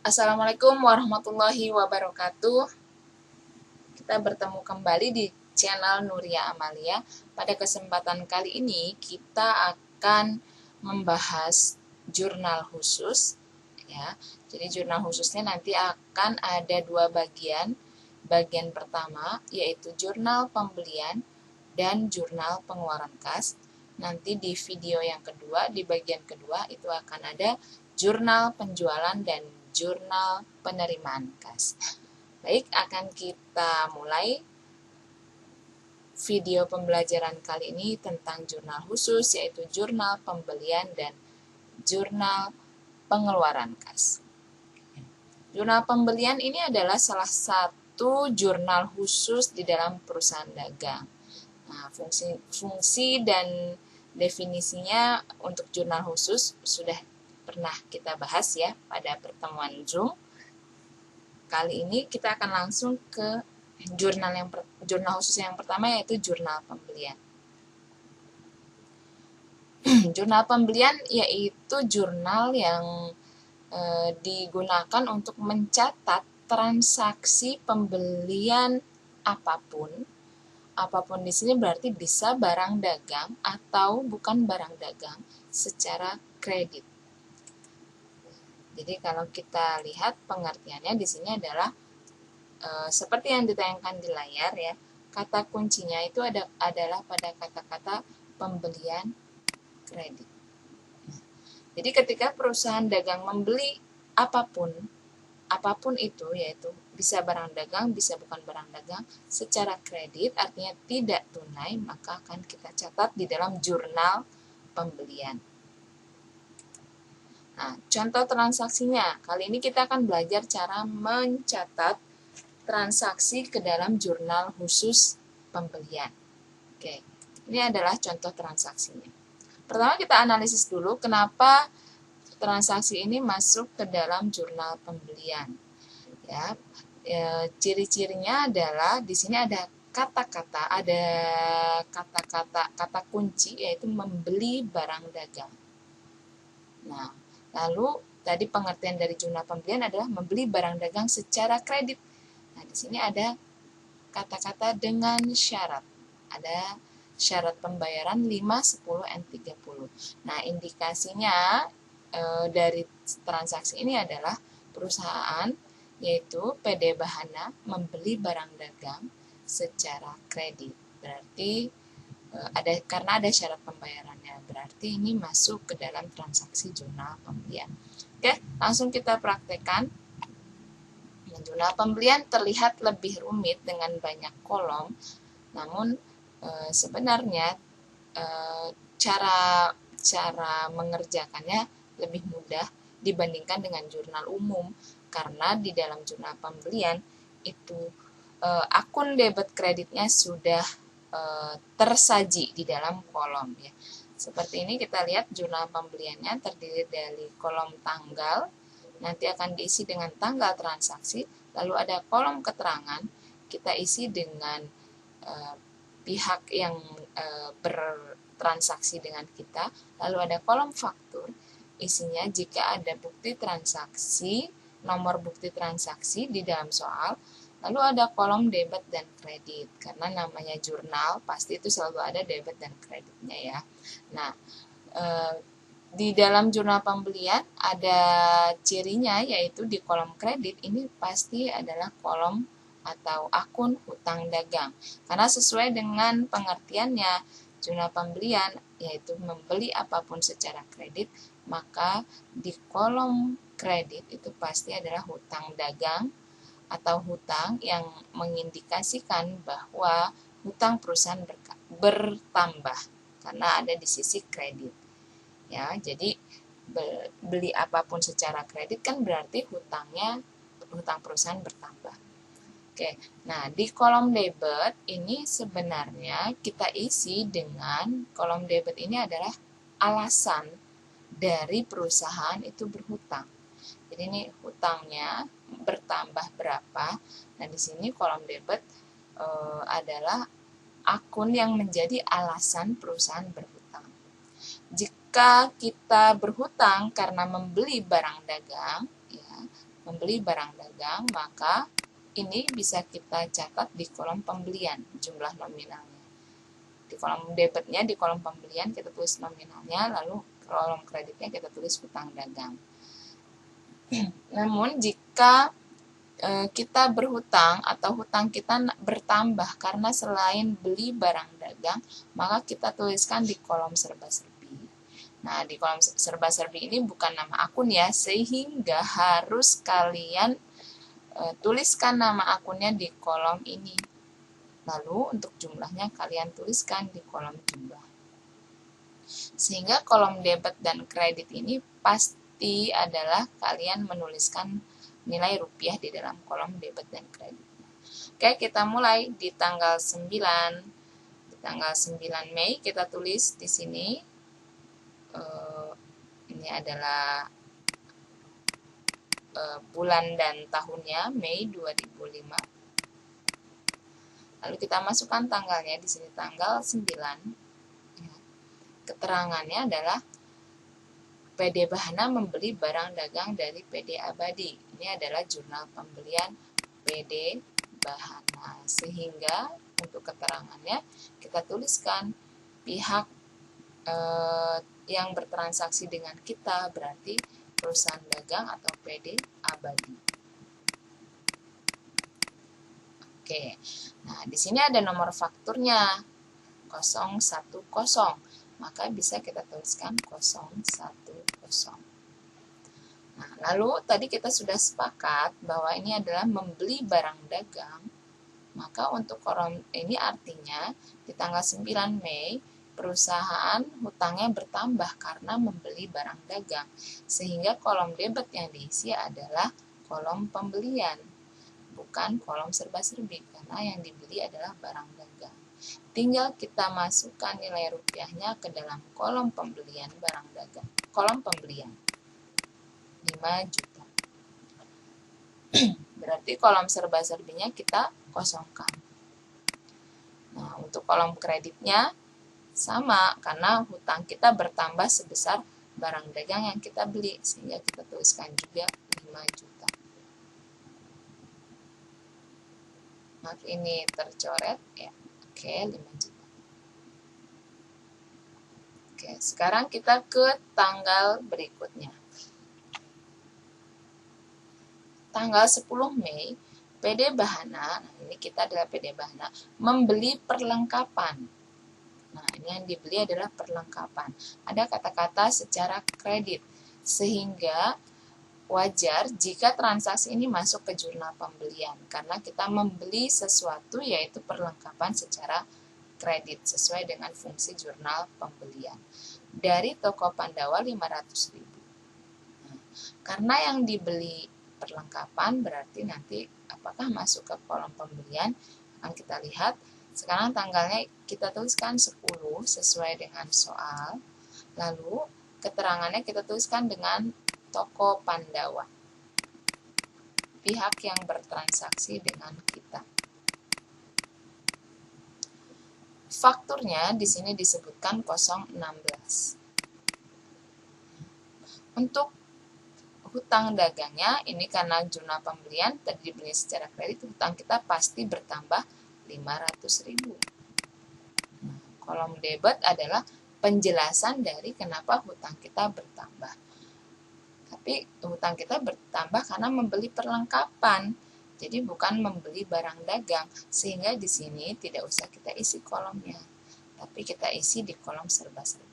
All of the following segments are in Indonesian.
Assalamualaikum warahmatullahi wabarakatuh. Kita bertemu kembali di channel Nuria Amalia. Pada kesempatan kali ini kita akan membahas jurnal khusus ya. Jadi jurnal khususnya nanti akan ada dua bagian. Bagian pertama yaitu jurnal pembelian dan jurnal pengeluaran kas. Nanti di video yang kedua, di bagian kedua itu akan ada jurnal penjualan dan jurnal penerimaan kas. Baik, akan kita mulai video pembelajaran kali ini tentang jurnal khusus, yaitu jurnal pembelian dan jurnal pengeluaran kas. Jurnal pembelian ini adalah salah satu jurnal khusus di dalam perusahaan dagang. Nah, fungsi dan definisinya untuk jurnal khusus sudah pernah kita bahas ya pada pertemuan Zoom. Kali ini kita akan langsung ke jurnal khusus yang pertama, yaitu jurnal pembelian. Jurnal pembelian yaitu jurnal yang digunakan untuk mencatat transaksi pembelian apapun. Apapun di sini berarti bisa barang dagang atau bukan barang dagang secara kredit. Jadi kalau kita lihat pengertiannya di sini adalah seperti yang ditayangkan di layar ya. Kata kuncinya itu adalah pada kata-kata pembelian kredit. Jadi ketika perusahaan dagang membeli apapun itu, yaitu bisa barang dagang, bisa bukan barang dagang, secara kredit artinya tidak tunai, maka akan kita catat di dalam jurnal pembelian. Nah, contoh transaksinya, kali ini kita akan belajar cara mencatat transaksi ke dalam jurnal khusus pembelian. Oke, ini adalah contoh transaksinya. Pertama kita analisis dulu kenapa transaksi ini masuk ke dalam jurnal pembelian. Ya, ciri-cirinya adalah di sini ada kata kunci yaitu membeli barang dagang. Nah, lalu tadi pengertian dari jurnal pembelian adalah membeli barang dagang secara kredit. Nah, di sini ada kata-kata dengan syarat. Ada syarat pembayaran 5, 10, dan 30. Nah, indikasinya dari transaksi ini adalah perusahaan yaitu PD Bahana membeli barang dagang secara kredit. Berarti karena ada syarat pembayarannya, berarti ini masuk ke dalam transaksi jurnal pembelian. Oke, langsung kita praktekkan. Jurnal pembelian terlihat lebih rumit dengan banyak kolom, namun sebenarnya cara mengerjakannya lebih mudah dibandingkan dengan jurnal umum, karena di dalam jurnal pembelian itu akun debit kreditnya sudah tersaji di dalam kolom ya. Seperti ini kita lihat jurnal pembeliannya terdiri dari kolom tanggal, nanti akan diisi dengan tanggal transaksi, lalu ada kolom keterangan, kita isi dengan pihak yang bertransaksi dengan kita, lalu ada kolom faktur, isinya jika ada bukti transaksi, nomor bukti transaksi di dalam soal, lalu ada kolom debit dan kredit, karena namanya jurnal pasti itu selalu ada debit dan kreditnya ya. Nah, di dalam jurnal pembelian ada cirinya, yaitu di kolom kredit ini pasti adalah kolom atau akun hutang dagang, karena sesuai dengan pengertiannya jurnal pembelian yaitu membeli apapun secara kredit, maka di kolom kredit itu pasti adalah hutang dagang atau hutang yang mengindikasikan bahwa hutang perusahaan bertambah karena ada di sisi kredit. Ya, jadi beli apapun secara kredit kan berarti hutang perusahaan bertambah. Oke, nah di kolom debit ini sebenarnya kita isi dengan kolom debit ini adalah alasan dari perusahaan itu berhutang. Jadi ini hutangnya bertambah berapa. Nah, di sini kolom debit adalah akun yang menjadi alasan perusahaan berhutang. Jika kita berhutang karena membeli barang dagang, ya, membeli barang dagang, maka ini bisa kita catat di kolom pembelian, jumlah nominalnya. Di kolom debitnya, di kolom pembelian kita tulis nominalnya, lalu kolom kreditnya kita tulis hutang dagang. Namun jika kita berhutang atau hutang kita bertambah karena selain beli barang dagang, maka kita tuliskan di kolom serba-serbi. Nah, di kolom serba-serbi ini bukan nama akun ya, sehingga harus kalian tuliskan nama akunnya di kolom ini. Lalu untuk jumlahnya kalian tuliskan di kolom jumlah. Sehingga kolom debit dan kredit ini pasti adalah kalian menuliskan nilai rupiah di dalam kolom debit dan kredit. Oke, kita mulai di tanggal 9. Di tanggal 9 Mei kita tulis di sini. Ini adalah bulan dan tahunnya, Mei 2005. Lalu kita masukkan tanggalnya di sini, tanggal 9. Keterangannya adalah PD Bahana membeli barang dagang dari PD Abadi. Ini adalah jurnal pembelian PD Bahana. Sehingga untuk keterangannya kita tuliskan pihak yang bertransaksi dengan kita, berarti perusahaan dagang atau PD Abadi. Oke, nah di sini ada nomor fakturnya 010. Maka bisa kita tuliskan 010. Nah, lalu tadi kita sudah sepakat bahwa ini adalah membeli barang dagang. Maka untuk kolom ini artinya di tanggal 9 Mei perusahaan hutangnya bertambah karena membeli barang dagang. Sehingga kolom debit yang diisi adalah kolom pembelian, bukan kolom serba-serbi, karena yang dibeli adalah barang dagang. Tinggal kita masukkan nilai rupiahnya ke dalam kolom pembelian barang dagang. Kolom pembelian 5 juta. Berarti kolom serba-serbinya kita kosongkan. Nah, untuk kolom kreditnya sama, karena hutang kita bertambah sebesar barang dagang yang kita beli, sehingga kita tuliskan juga 5 juta. Maaf, ini tercoret ya. Oke, 5 juta. Oke, sekarang kita ke tanggal berikutnya. Tanggal 10 Mei, PD Bahana, nah ini kita adalah PD Bahana, membeli perlengkapan. Nah, ini yang dibeli adalah perlengkapan. Ada kata-kata secara kredit, sehingga wajar jika transaksi ini masuk ke jurnal pembelian, karena kita membeli sesuatu yaitu perlengkapan secara kredit sesuai dengan fungsi jurnal pembelian. Dari toko Pandawa 500.000. Nah, karena yang dibeli perlengkapan berarti nanti apakah masuk ke kolom pembelian akan kita lihat. Sekarang tanggalnya kita tuliskan 10 sesuai dengan soal. Lalu keterangannya kita tuliskan dengan toko Pandawa, pihak yang bertransaksi dengan kita. Fakturnya di sini disebutkan 016. Untuk hutang dagangnya, ini karena jurnal pembelian tadi dibeli secara kredit, hutang kita pasti bertambah 500.000. Nah, kolom debit adalah penjelasan dari kenapa hutang kita bertambah. Tapi hutang kita bertambah karena membeli perlengkapan, jadi bukan membeli barang dagang, sehingga di sini tidak usah kita isi kolomnya, tapi kita isi di kolom serba-serbi.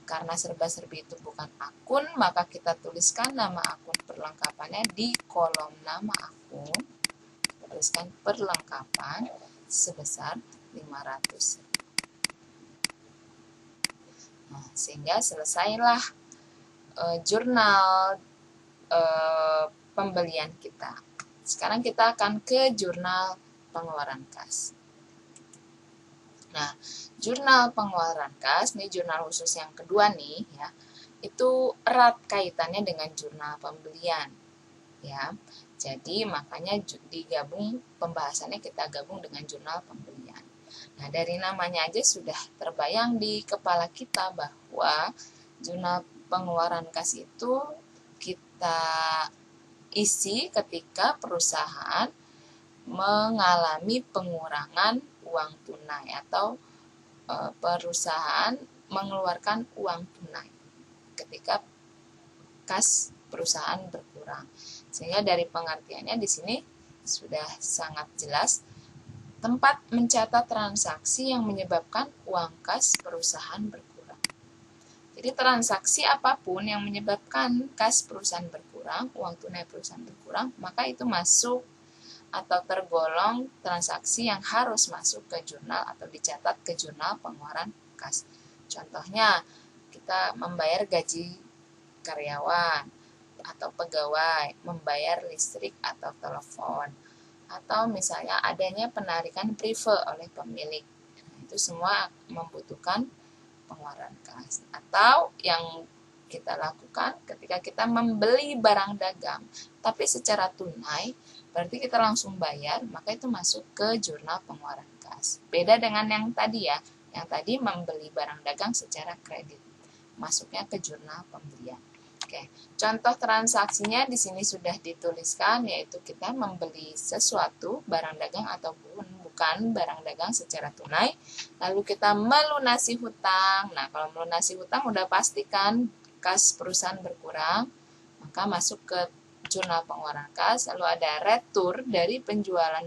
Karena serba-serbi itu bukan akun, maka kita tuliskan nama akun perlengkapannya di kolom nama akun, tuliskan perlengkapan sebesar 500. Nah, sehingga selesailah jurnal pembelian kita. Sekarang kita akan ke jurnal pengeluaran kas. Nah, jurnal pengeluaran kas, ini jurnal khusus yang kedua nih ya, itu erat kaitannya dengan jurnal pembelian ya. Jadi makanya digabung pembahasannya, kita gabung dengan jurnal pembelian. Nah, dari namanya aja sudah terbayang di kepala kita bahwa jurnal pengeluaran kas itu kita isi ketika perusahaan mengalami pengurangan uang tunai atau perusahaan mengeluarkan uang tunai ketika kas perusahaan berkurang. Sehingga dari pengertiannya di sini sudah sangat jelas, tempat mencatat transaksi yang menyebabkan uang kas perusahaan berkurang. Jadi transaksi apapun yang menyebabkan kas perusahaan berkurang, uang tunai perusahaan berkurang, maka itu masuk atau tergolong transaksi yang harus masuk ke jurnal atau dicatat ke jurnal pengeluaran kas. Contohnya, kita membayar gaji karyawan atau pegawai, membayar listrik atau telepon, atau misalnya adanya penarikan prive oleh pemilik. Itu semua membutuhkan pengeluaran kas. Atau yang kita lakukan ketika kita membeli barang dagang, tapi secara tunai, berarti kita langsung bayar, maka itu masuk ke jurnal pengeluaran kas. Beda dengan yang tadi ya, yang tadi membeli barang dagang secara kredit, masuknya ke jurnal pembelian. Oke, contoh transaksinya di sini sudah dituliskan, yaitu kita membeli sesuatu, barang dagang ataupun bukan barang dagang secara tunai, lalu kita melunasi hutang. Nah, kalau melunasi hutang udah pastikan kas perusahaan berkurang, maka masuk ke jurnal pengeluaran kas, lalu ada retur dari penjualan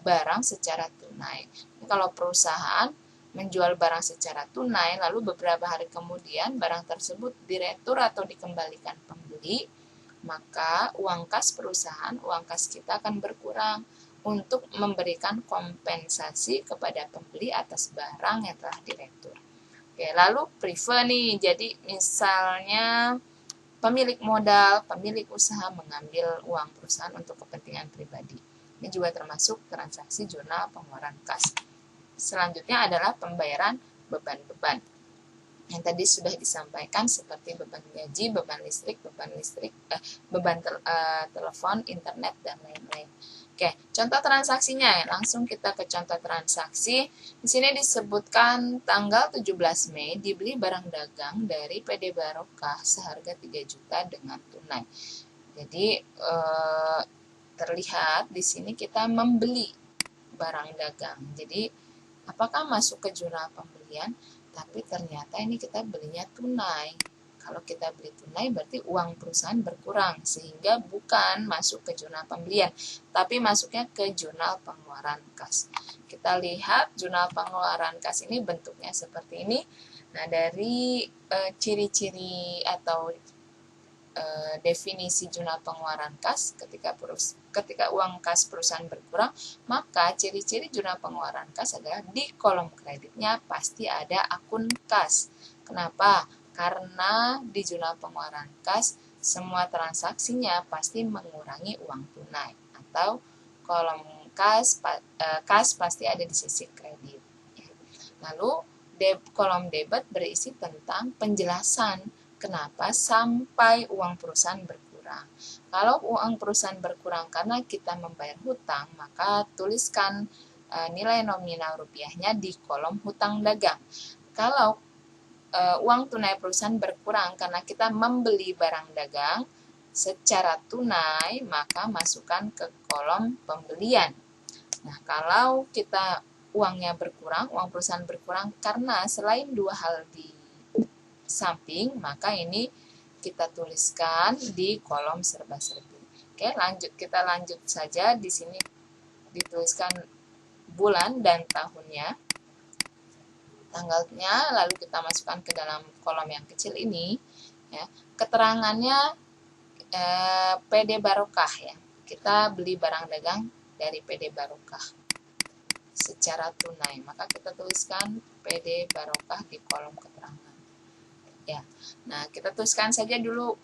barang secara tunai. Kalau perusahaan menjual barang secara tunai, lalu beberapa hari kemudian barang tersebut diretur atau dikembalikan pembeli, maka uang kas perusahaan, uang kas kita akan berkurang untuk memberikan kompensasi kepada pembeli atas barang yang telah diretur. Oke, lalu prive nih, jadi misalnya pemilik modal, pemilik usaha mengambil uang perusahaan untuk kepentingan pribadi. Ini juga termasuk transaksi jurnal pengeluaran kas. Selanjutnya adalah pembayaran beban-beban. Yang tadi sudah disampaikan seperti beban gaji, beban listrik, beban telepon, internet, dan lain-lain. Oke, contoh transaksinya, langsung kita ke contoh transaksi. Di sini disebutkan tanggal 17 Mei dibeli barang dagang dari PD Barokah seharga 3 juta dengan tunai. Jadi terlihat di sini kita membeli barang dagang. Jadi apakah masuk ke jurnal pembelian? Tapi ternyata ini kita belinya tunai. Kalau kita beli tunai berarti uang perusahaan berkurang, sehingga bukan masuk ke jurnal pembelian, tapi masuknya ke jurnal pengeluaran kas. Kita lihat jurnal pengeluaran kas ini bentuknya seperti ini. Nah, dari ciri-ciri atau definisi jurnal pengeluaran kas, ketika uang kas perusahaan berkurang, maka ciri-ciri jurnal pengeluaran kas adalah di kolom kreditnya pasti ada akun kas. Kenapa? Karena di jurnal pengeluaran kas semua transaksinya pasti mengurangi uang tunai, atau kolom kas pasti ada di sisi kredit. Lalu kolom debit berisi tentang penjelasan kenapa sampai uang perusahaan berkurang. Kalau uang perusahaan berkurang karena kita membayar hutang, maka tuliskan nilai nominal rupiahnya di kolom hutang dagang. Kalau uang tunai perusahaan berkurang karena kita membeli barang dagang secara tunai, maka masukkan ke kolom pembelian. Nah, kalau kita uangnya berkurang, uang perusahaan berkurang karena selain dua hal di samping, maka ini kita tuliskan di kolom serba-serbi. Oke, kita lanjut saja. Di sini dituliskan bulan dan tahunnya, tanggalnya, lalu kita masukkan ke dalam kolom yang kecil ini. Ya, keterangannya PD Barokah ya. Kita beli barang dagang dari PD Barokah secara tunai, maka kita tuliskan PD Barokah di kolom keterangan. Ya, nah kita tuliskan saja dulu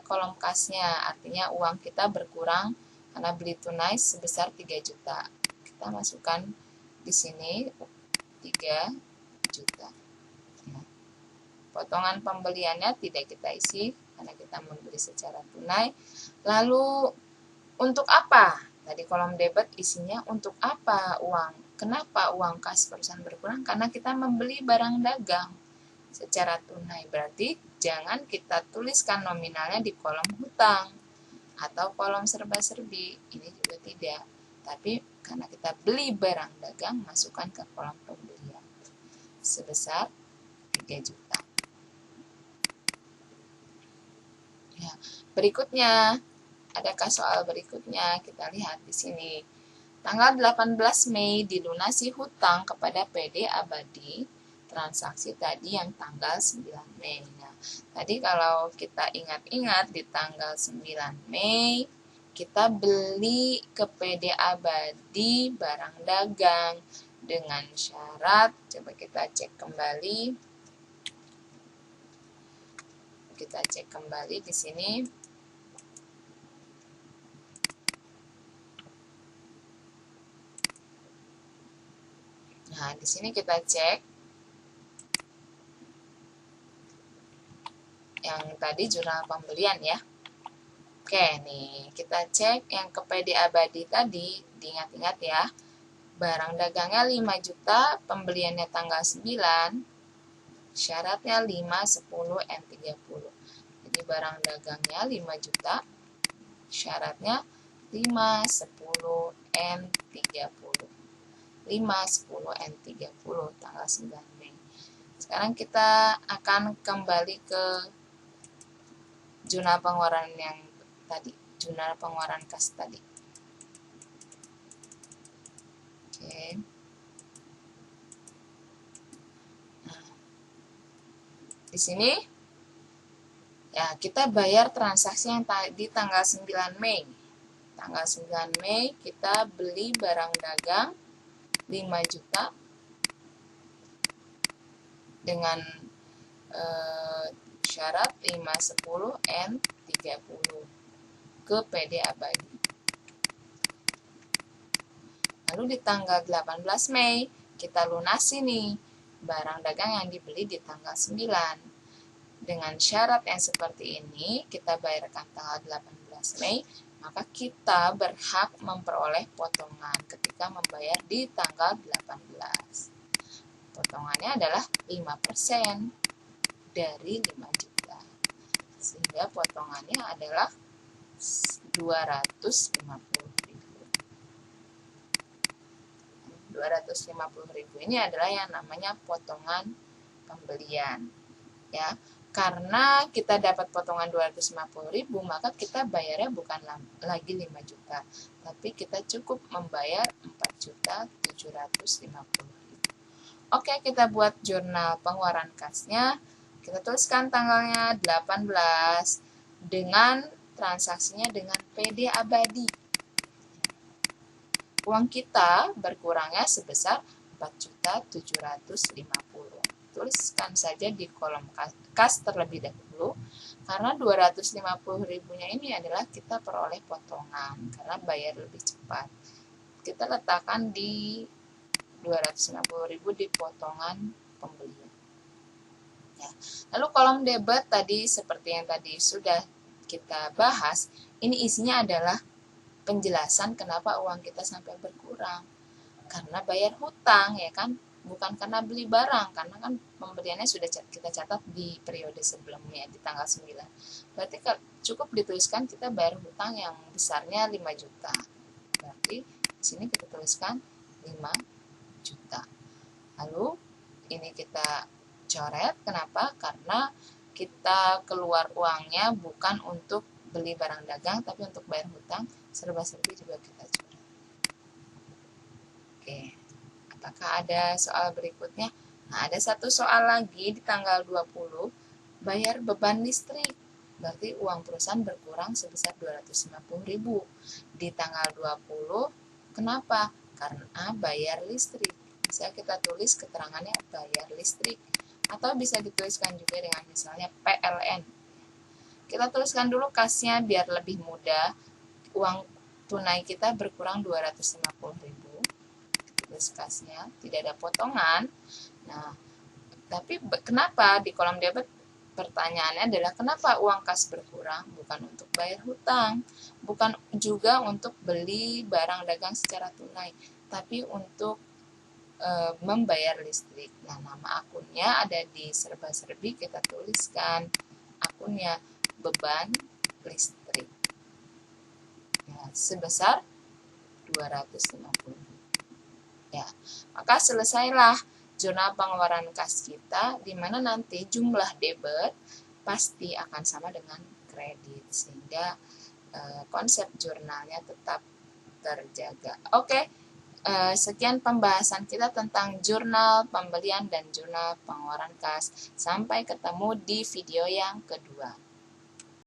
kolom kasnya, artinya uang kita berkurang karena beli tunai sebesar 3 juta. Kita masukkan di sini 3 juta. Ya. Potongan pembeliannya tidak kita isi karena kita membeli secara tunai. Lalu untuk apa? Tadi kolom debit isinya untuk apa uang? Kenapa uang kas perusahaan berkurang? Karena kita membeli barang dagang secara tunai. Berarti jangan kita tuliskan nominalnya di kolom hutang. atau kolom serba-serbi, ini juga tidak. Tapi karena kita beli barang dagang, masukkan ke kolom pembelian sebesar 3 juta. Ya, berikutnya, adakah soal berikutnya? Kita lihat di sini. Tanggal 18 Mei dilunasi hutang kepada PD Abadi, transaksi tadi yang tanggal 9 Mei. Nah, tadi kalau kita ingat-ingat di tanggal 9 Mei, kita beli ke PD Abadi barang dagang dengan syarat, coba kita cek kembali. Kita cek kembali di sini. Nah, di sini kita cek yang tadi jurnal pembelian ya. Oke, nih kita cek yang ke PD Abadi tadi, diingat-ingat ya. Barang dagangnya 5 juta, pembeliannya tanggal 9, syaratnya 5, 10, N30. Jadi barang dagangnya 5 juta, syaratnya 5, 10, N30. 5, 10, N30 tanggal 9 Mei. Sekarang kita akan kembali ke jurnal pengeluaran yang tadi, jurnal pengeluaran kas tadi. Oke. Nah, di sini ya kita bayar transaksi yang di tanggal 9 Mei. Tanggal 9 Mei kita beli barang dagang 5 juta dengan syarat 5, 10, N30 ke PD Abadi. Lalu di tanggal 18 Mei kita lunasi nih barang dagang yang dibeli di tanggal 9. Dengan syarat yang seperti ini, kita bayarkan tanggal 18 Mei, maka kita berhak memperoleh potongan ketika membayar di tanggal 18. Potongannya adalah 5% dari 5 juta. Sehingga potongannya adalah 250.000. 250.000 ini adalah yang namanya potongan pembelian. Ya, karena kita dapat potongan 250.000, maka kita bayarnya bukan lagi 5 juta, tapi kita cukup membayar 4.750.000. Oke, kita buat jurnal pengeluaran kasnya. Kita tuliskan tanggalnya 18 dengan transaksinya dengan PD Abadi. Uang kita berkurangnya sebesar 4.750.000. Tuliskan saja di kolom kas terlebih dahulu, karena 250.000-nya ini adalah kita peroleh potongan, karena bayar lebih cepat. Kita letakkan di 250.000 di potongan pembelian. Ya. Lalu kolom debit tadi seperti yang tadi sudah kita bahas, ini isinya adalah penjelasan kenapa uang kita sampai berkurang. Karena bayar hutang, ya kan? Bukan karena beli barang, karena kan pembeliannya sudah kita catat di periode sebelumnya, di tanggal 9. Berarti cukup dituliskan kita bayar hutang yang besarnya 5 juta. Berarti di sini kita tuliskan 5 juta. Lalu ini kita coret, kenapa? Karena kita keluar uangnya bukan untuk beli barang dagang, tapi untuk bayar hutang, serba-serbi juga kita coret. Oke, apakah ada soal berikutnya? Nah, ada satu soal lagi di tanggal 20, bayar beban listrik. Berarti uang perusahaan berkurang sebesar 250.000. Di tanggal 20, kenapa? Karena bayar listrik. Bisa kita tulis keterangannya bayar listrik. Atau bisa dituliskan juga dengan misalnya PLN. Kita tuliskan dulu kasnya biar lebih mudah. Uang tunai kita berkurang 250.000. Tulis kasnya, tidak ada potongan. Nah, tapi kenapa di kolom debit pertanyaannya adalah kenapa uang kas berkurang? Bukan untuk bayar hutang, bukan juga untuk beli barang dagang secara tunai, tapi untuk membayar listrik. Nah, nama akunnya ada di serba-serbi, kita tuliskan akunnya beban listrik. sebesar 250. Ya, maka selesailah jurnal pengeluaran kas kita, di mana nanti jumlah debit pasti akan sama dengan kredit, sehingga konsep jurnalnya tetap terjaga. Oke, sekian pembahasan kita tentang jurnal pembelian dan jurnal pengeluaran kas. Sampai ketemu di video yang kedua.